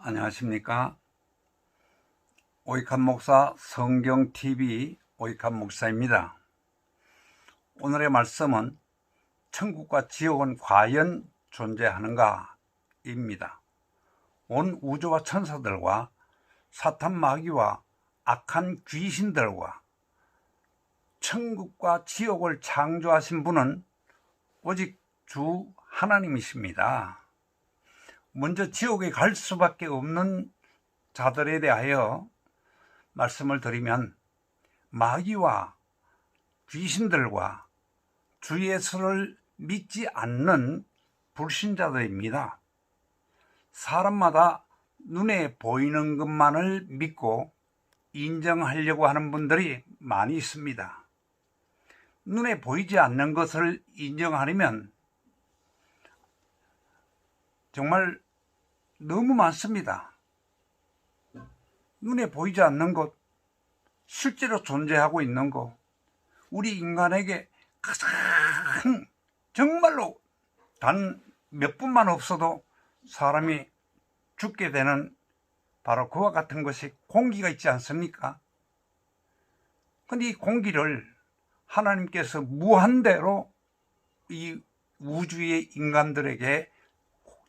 안녕하십니까. 오익한 목사 성경TV 오익한 목사입니다. 오늘의 말씀은 천국과 지옥은 과연 존재하는가 입니다. 온 우주와 천사들과 사탄 마귀와 악한 귀신들과 천국과 지옥을 창조하신 분은 오직 주 하나님이십니다. 먼저 지옥에 갈 수밖에 없는 자들에 대하여 말씀을 드리면, 마귀와 귀신들과 주 예수를 믿지 않는 불신자들입니다. 사람마다 눈에 보이는 것만을 믿고 인정하려고 하는 분들이 많이 있습니다. 눈에 보이지 않는 것을 인정하려면 정말 너무 많습니다. 눈에 보이지 않는 것, 실제로 존재하고 있는 것, 우리 인간에게 가장 정말로 단 몇 분만 없어도 사람이 죽게 되는 바로 그와 같은 것이 공기가 있지 않습니까? 근데 이 공기를 하나님께서 무한대로 이 우주의 인간들에게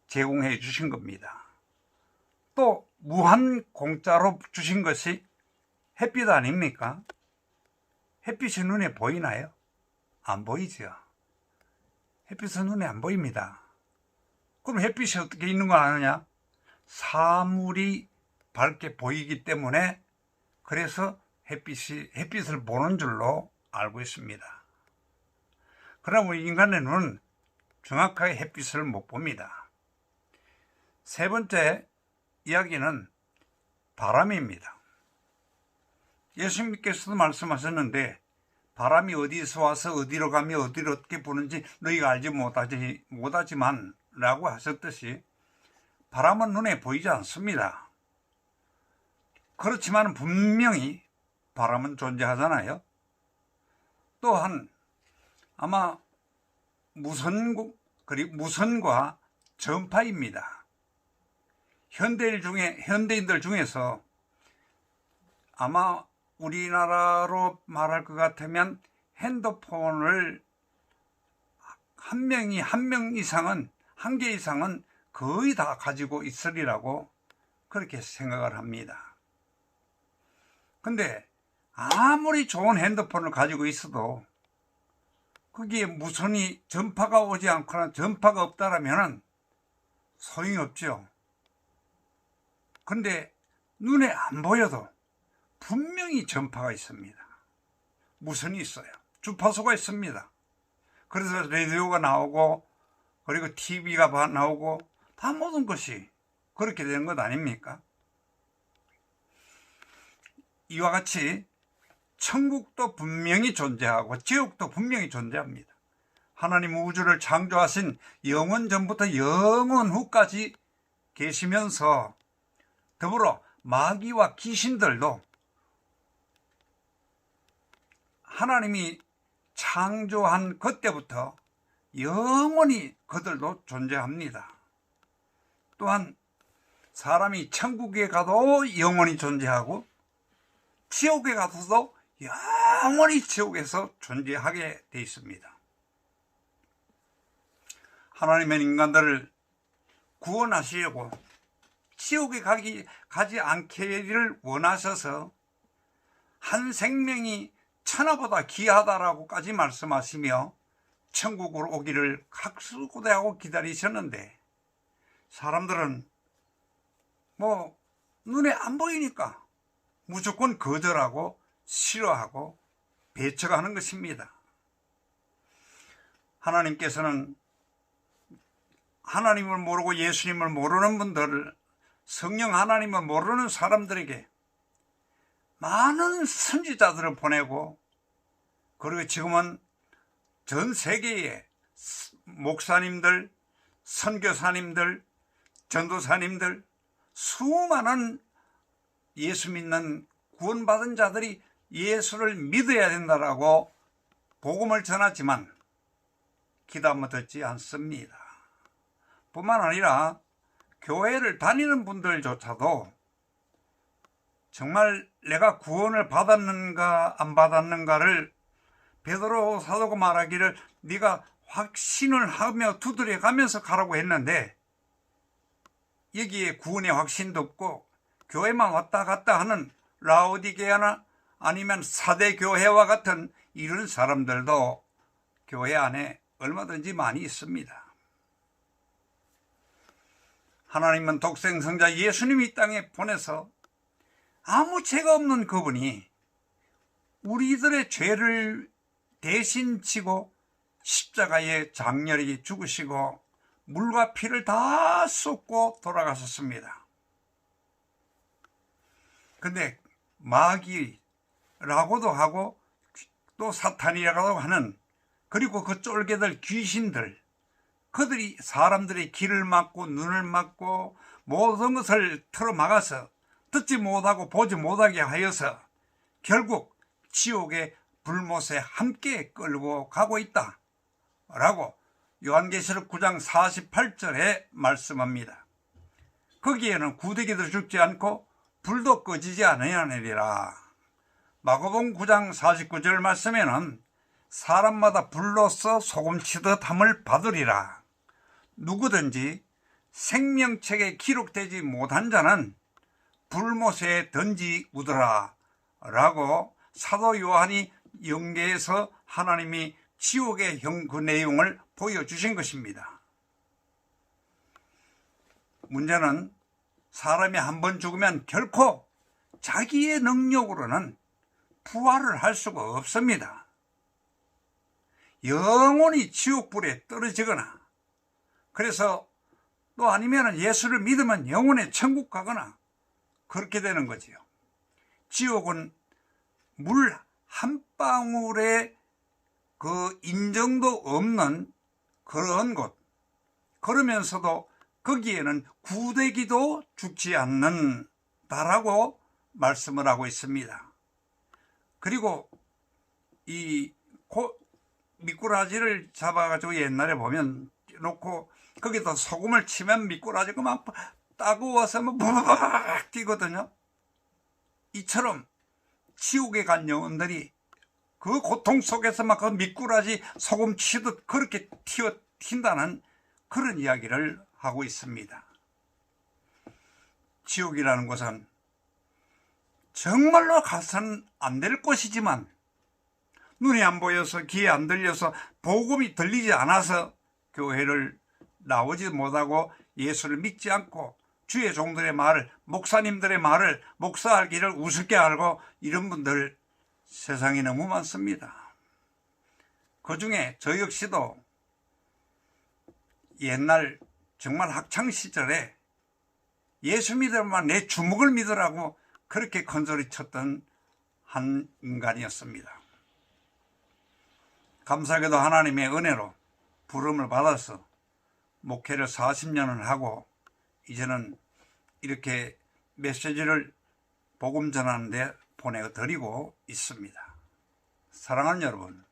제공해 주신 겁니다. 또 무한 공짜로 주신 것이 햇빛 아닙니까? 햇빛이 눈에 보이나요? 안 보이죠. 햇빛은 눈에 안 보입니다. 그럼 햇빛이 어떻게 있는 거 아느냐? 사물이 밝게 보이기 때문에, 그래서 햇빛을 보는 줄로 알고 있습니다. 그러나 우리 인간의 눈은 정확하게 햇빛을 못 봅니다. 세 번째 이야기는 바람입니다. 예수님께서도 말씀하셨는데, 바람이 어디서 와서 어디로 가며 어디로 어떻게 부는지 너희가 알지 못하지만 라고 하셨듯이, 바람은 눈에 보이지 않습니다. 그렇지만 분명히 바람은 존재하잖아요. 또한 아마 무선과 전파입니다. 현대인들 중에서 아마 우리나라로 말할 것 같으면 핸드폰을 한 개 이상은 거의 다 가지고 있으리라고 그렇게 생각을 합니다. 근데 아무리 좋은 핸드폰을 가지고 있어도 거기에 무선이 전파가 오지 않거나 전파가 없다라면 소용이 없죠. 근데 눈에 안 보여도 분명히 전파가 있습니다. 무선이 있어요. 주파수가 있습니다. 그래서 라디오가 나오고, 그리고 TV가 나오고, 다 모든 것이 그렇게 되는 것 아닙니까? 이와 같이 천국도 분명히 존재하고 지옥도 분명히 존재합니다. 하나님 우주를 창조하신 영원 전부터 영원 후까지 계시면서, 더불어 마귀와 귀신들도 하나님이 창조한 그때부터 영원히 그들도 존재합니다. 또한 사람이 천국에 가도 영원히 존재하고, 지옥에 가서도 영원히 지옥에서 존재하게 되어 있습니다. 하나님은 인간들을 구원하시려고 지옥에 가지 않기를 원하셔서 한 생명이 천하보다 귀하다라고까지 말씀하시며 천국으로 오기를 각수고대하고 기다리셨는데, 사람들은 눈에 안 보이니까 무조건 거절하고 싫어하고 배척하는 것입니다. 하나님께서는 하나님을 모르고 예수님을 모르는 분들을, 성령 하나님을 모르는 사람들에게 많은 선지자들을 보내고, 그리고 지금은 전 세계에 목사님들, 선교사님들, 전도사님들, 수많은 예수 믿는 구원받은 자들이 예수를 믿어야 된다라고 복음을 전하지만 기도 한번 듣지 않습니다. 뿐만 아니라 교회를 다니는 분들조차도 정말 내가 구원을 받았는가 안 받았는가를 베드로 사도가 말하기를 네가 확신을 하며 두드려 가면서 가라고 했는데, 여기에 구원의 확신도 없고 교회만 왔다 갔다 하는 라오디게아나 아니면 사대 교회와 같은 이런 사람들도 교회 안에 얼마든지 많이 있습니다. 하나님은 독생성자 예수님이 이 땅에 보내서 아무 죄가 없는 그분이 우리들의 죄를 대신 지고 십자가에 장렬히 죽으시고 물과 피를 다 쏟고 돌아가셨습니다. 근데 마귀라고도 하고 또 사탄이라고 하는, 그리고 그 쫄개들 귀신들, 그들이 사람들의 귀를 막고 눈을 막고 모든 것을 틀어막아서 듣지 못하고 보지 못하게 하여서 결국 지옥의 불못에 함께 끌고 가고 있다 라고 요한계시록 9장 48절에 말씀합니다. 거기에는 구더기도 죽지 않고 불도 꺼지지 아니하느니라. 마가복음 9장 49절 말씀에는 사람마다 불로써 소금치듯 함을 받으리라. 누구든지 생명책에 기록되지 못한 자는 불못에 던지우더라 라고 사도 요한이 영계에서 하나님이 지옥의 그 내용을 보여주신 것입니다. 문제는 사람이 한 번 죽으면 결코 자기의 능력으로는 부활을 할 수가 없습니다. 영원히 지옥불에 떨어지거나, 그래서 또 아니면 예수를 믿으면 영원히 천국 가거나 그렇게 되는 거지요. 지옥은 물 한 방울의 그 인정도 없는 그런 곳, 그러면서도 거기에는 구더기도 죽지 않는다라고 말씀을 하고 있습니다. 그리고 이 미꾸라지를 잡아가지고 옛날에 보면 놓고 거기다 소금을 치면 미꾸라지가 막 따가워서 막 바바박 뛰거든요. 이처럼 지옥에 간 영혼들이 그 고통 속에서 막 그 미꾸라지 소금 치듯 그렇게 튄다는 그런 이야기를 하고 있습니다. 지옥이라는 곳은 정말로 가서는 안 될 곳이지만, 눈이 안 보여서 귀에 안 들려서 복음이 들리지 않아서 교회를 나오지 못하고 예수를 믿지 않고 주의 종들의 말을, 목사님들의 말을, 목사할 길을 우습게 알고 이런 분들 세상에 너무 많습니다. 그 중에 저 역시도 옛날 정말 학창시절에 예수 믿으면 내 주먹을 믿으라고 그렇게 큰소리 쳤던 한 인간이었습니다. 감사하게도 하나님의 은혜로 부름을 받아서 목회를 40년을 하고 이제는 이렇게 메시지를 복음 전하는 데 보내드리고 있습니다. 사랑하는 여러분,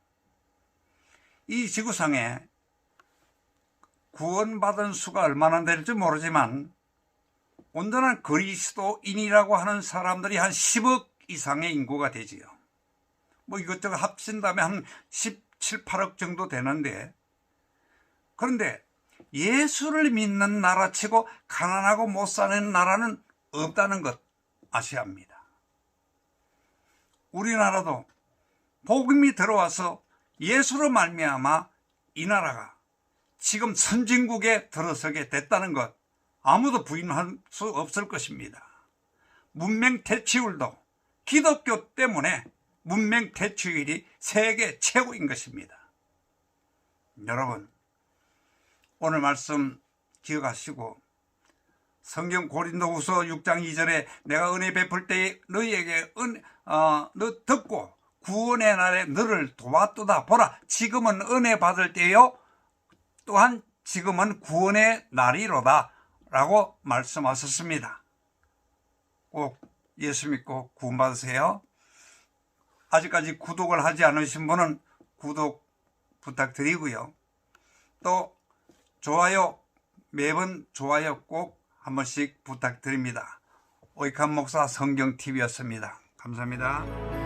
이 지구상에 구원받은 수가 얼마나 될지 모르지만 온전한 그리스도인이라고 하는 사람들이 한 10억 이상의 인구가 되지요. 뭐 이것저것 합친다면 한 17, 8억 정도 되는데, 그런데 예수를 믿는 나라치고 가난하고 못 사는 나라는 없다는 것 아셔야 합니다. 우리나라도 복음이 들어와서 예수로 말미암아 이 나라가 지금 선진국에 들어서게 됐다는 것 아무도 부인할 수 없을 것입니다. 문명 대치율도 기독교 때문에 문명 대치율이 세계 최고인 것입니다. 여러분, 오늘 말씀 기억하시고 성경 고린도후서 6장 2절에 내가 은혜 베풀 때에 너희에게 너 듣고 구원의 날에 너를 도왔도다. 보라, 지금은 은혜 받을 때요 또한 지금은 구원의 날이로다 라고 말씀하셨습니다. 꼭 예수 믿고 구원받으세요. 아직까지 구독을 하지 않으신 분은 구독 부탁드리고요. 또 좋아요, 매번 좋아요 꼭 한 번씩 부탁드립니다. 오이칸 목사 성경TV였습니다. 감사합니다.